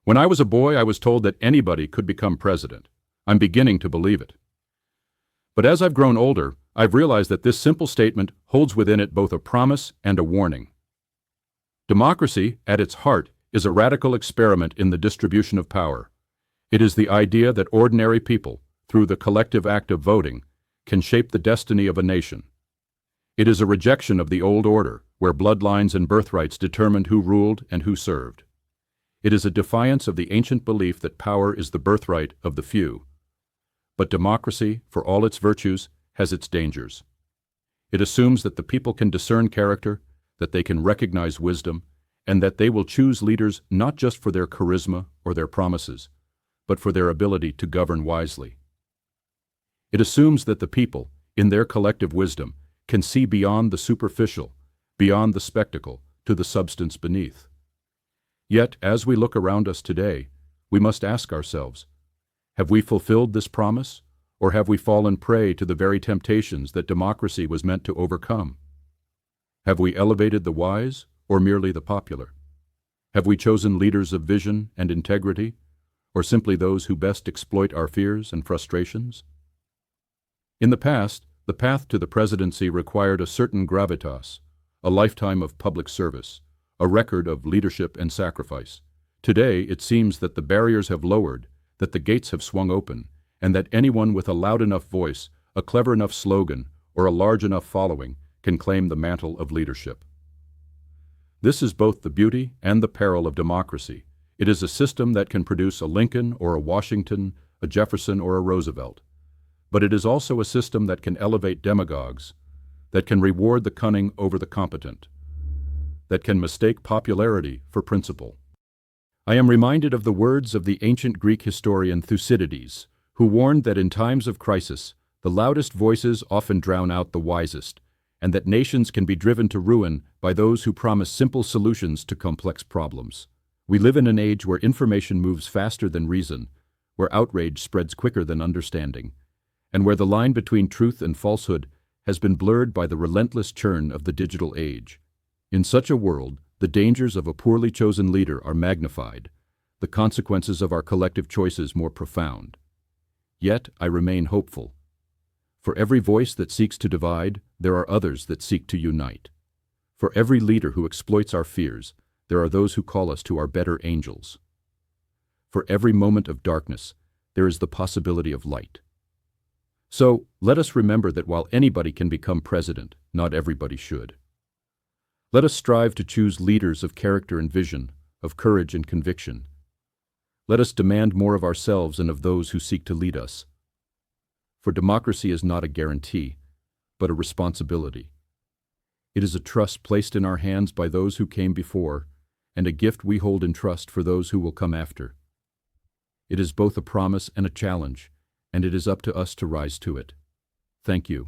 When I was a boy, I was told that anybody could become president. I'm beginning to believe it. But as I've grown older, I've realized that this simple statement holds within it both a promise and a warning. Democracy, at its heart, is a radical experiment in the distribution of power. It is the idea that ordinary people, through the collective act of voting, can shape the destiny of a nation. It is a rejection of the old order, where bloodlines and birthrights determined who ruled and who served. It is a defiance of the ancient belief that power is the birthright of the few. But democracy, for all its virtues, has its dangers. It assumes that the people can discern character, that they can recognize wisdom, and that they will choose leaders not just for their charisma or their promises, but for their ability to govern wisely. It assumes that the people, in their collective wisdom, can see beyond the superficial, beyond the spectacle, to the substance beneath. Yet, as we look around us today, we must ask ourselves, have we fulfilled this promise, or have we fallen prey to the very temptations that democracy was meant to overcome? Have we elevated the wise, or merely the popular? Have we chosen leaders of vision and integrity, or simply those who best exploit our fears and frustrations? In the past, the path to the presidency required a certain gravitas, a lifetime of public service, a record of leadership and sacrifice. Today, it seems that the barriers have lowered, that the gates have swung open, and that anyone with a loud enough voice, a clever enough slogan, or a large enough following can claim the mantle of leadership. This is both the beauty and the peril of democracy. It is a system that can produce a Lincoln or a Washington, a Jefferson or a Roosevelt. But it is also a system that can elevate demagogues, that can reward the cunning over the competent, that can mistake popularity for principle. I am reminded of the words of the ancient Greek historian Thucydides, who warned that in times of crisis, the loudest voices often drown out the wisest, and that nations can be driven to ruin by those who promise simple solutions to complex problems. We live in an age where information moves faster than reason, where outrage spreads quicker than understanding, and where the line between truth and falsehood has been blurred by the relentless churn of the digital age. In such a world, the dangers of a poorly chosen leader are magnified, the consequences of our collective choices more profound. Yet I remain hopeful. For every voice that seeks to divide, there are others that seek to unite. For every leader who exploits our fears, there are those who call us to our better angels. For every moment of darkness, there is the possibility of light. So, let us remember that while anybody can become president, not everybody should. Let us strive to choose leaders of character and vision, of courage and conviction. Let us demand more of ourselves and of those who seek to lead us. For democracy is not a guarantee, but a responsibility. It is a trust placed in our hands by those who came before, and a gift we hold in trust for those who will come after. It is both a promise and a challenge, and it is up to us to rise to it. Thank you.